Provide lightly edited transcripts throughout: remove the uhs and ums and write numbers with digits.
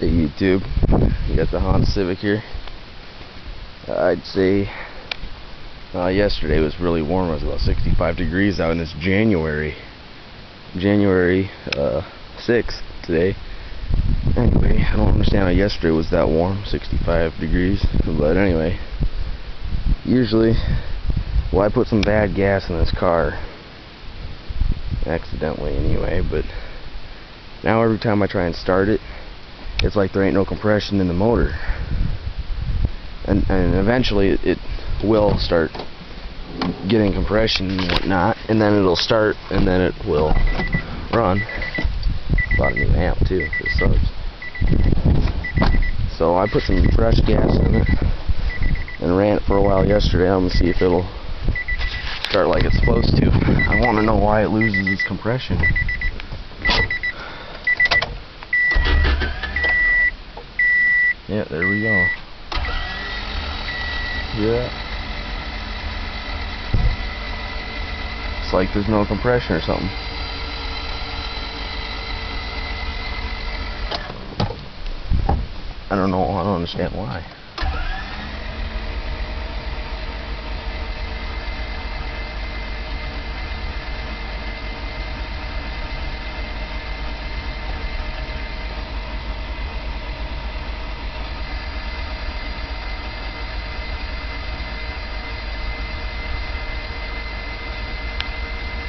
Hey YouTube, you got the Honda Civic here. I'd say yesterday was really warm. It was about 65 degrees out, and it's January 6th today. Anyway, I don't understand how yesterday was that warm, 65 degrees. But anyway, usually, well, I put some bad gas in this car, accidentally anyway, but now every time I try and start it, it's like there ain't no compression in the motor, and eventually it will start getting compression and whatnot, and then it'll start, and then it will run. Bought a new amp too, this sucks. So I put some fresh gas in it and ran it for a while yesterday. I'm gonna see if it'll start like it's supposed to. I want to know why it loses its compression. Yeah, there we go. Yeah. It's like there's no compression or something. I don't know, I don't understand why.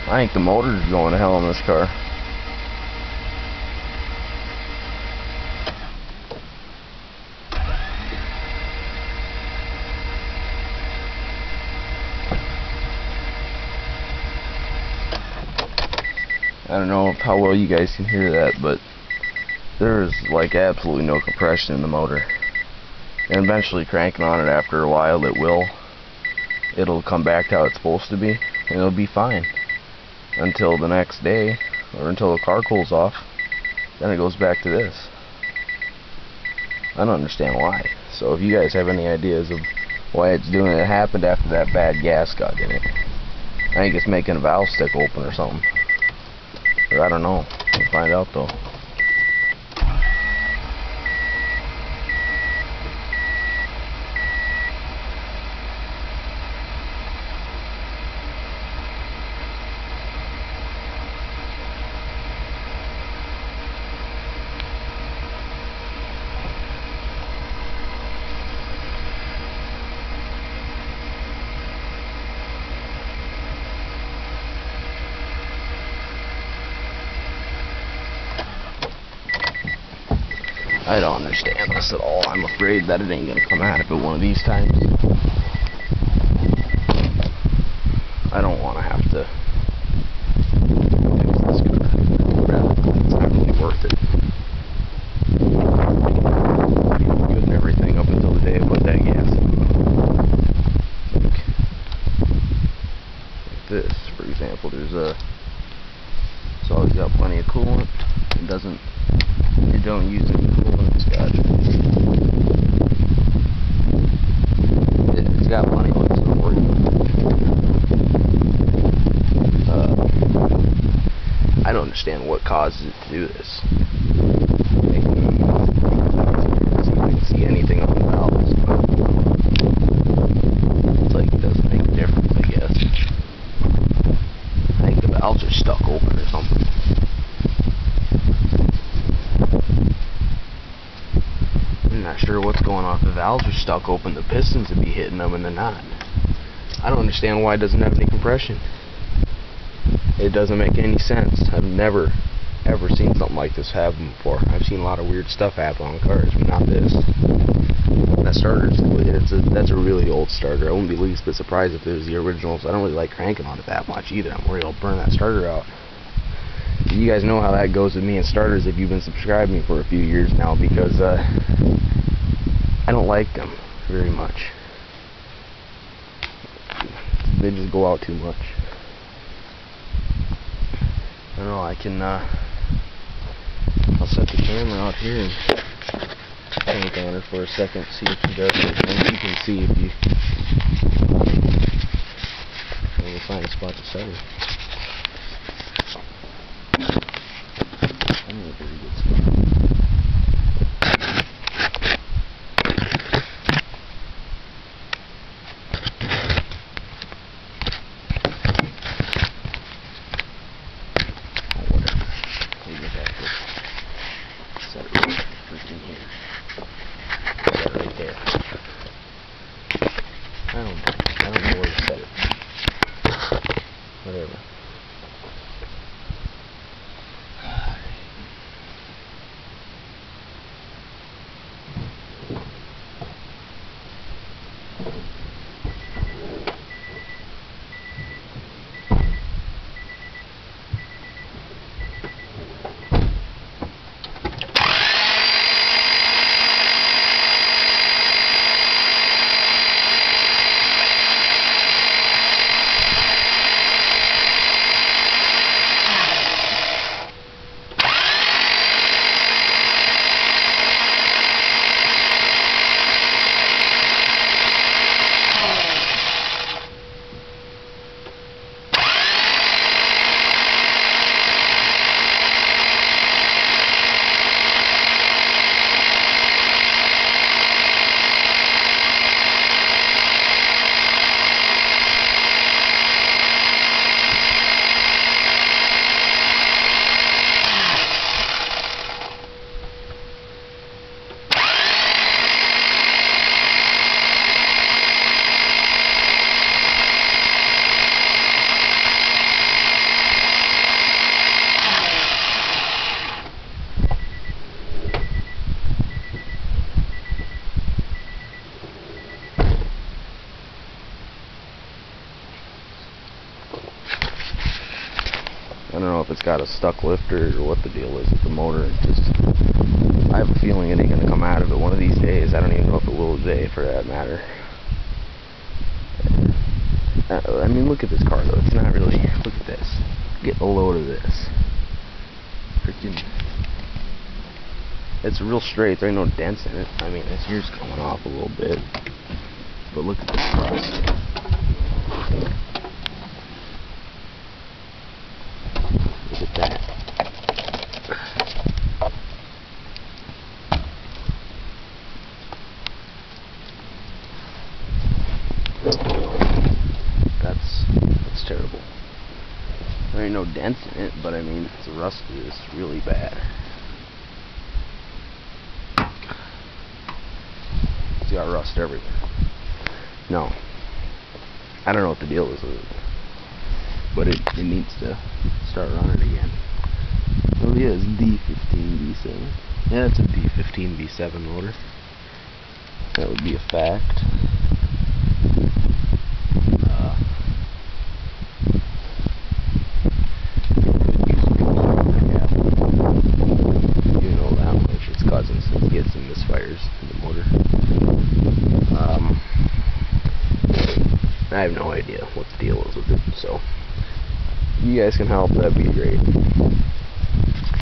I think the motor's going to hell in this car. I don't know how well you guys can hear that, but there's like absolutely no compression in the motor. And eventually cranking on it after a while, it'll come back to how it's supposed to be, and it'll be fine until the next day, or until the car cools off. Then it goes back to this. I don't understand why. So if you guys have any ideas of why it's doing it, it happened after that bad gas got in it. I think it's making a valve stick open or something. Or I don't know. We'll find out though. I don't understand this at all. I'm afraid that it ain't gonna come out of it one of these times. I don't want to have to fix this car. It's not really worth it. Good and everything up until the day I put that gas in. Like this, for example. It's always got plenty of coolant. You don't use any coolant, Scotch. It's got plenty of what's not working. I don't understand what causes it to do this. See if you can see anything on the valves. It's like it doesn't make a difference, I guess. I think the valves are stuck open or something. I'm not sure what's going on. If the valves are stuck open, the pistons would be hitting them, and they're not. I don't understand why it doesn't have any compression. It doesn't make any sense. I've never ever seen something like this happen before. I've seen a lot of weird stuff happen on cars, but not this. That starter's that's a really old starter. I wouldn't be least bit surprised if it was the original. So I don't really like cranking on it that much either. I'm worried I'll burn that starter out. You guys know how that goes with me and starters if you've been subscribing me for a few years now, because I don't like them very much. They just go out too much. I don't know, I'll set the camera out here and crank on her for a second, see if she does anything. You can see if you find a spot to set her. I'm in a pretty good spot. got a stuck lifter or what the deal is with the motor. I have a feeling it ain't gonna come out of it one of these days. I don't even know if it will today, for that matter. I mean, look at this car though. It's not really. Look at this. Get a load of this. Freaking. It's real straight. There ain't no dents in it. I mean, this here's coming off a little bit, but look at this rust. Look at that. That's terrible. There ain't no dents in it, but I mean, the rust is really bad. It's got rust everywhere. No, I don't know what the deal is with it, but it needs to start running again. Oh yeah, it's D15V7. Yeah, it's a D15V7 motor. That would be a fact. You know that much. It's causing some misfires in the motor. I have no idea what the deal is with it, so if you guys can help, that'd be great.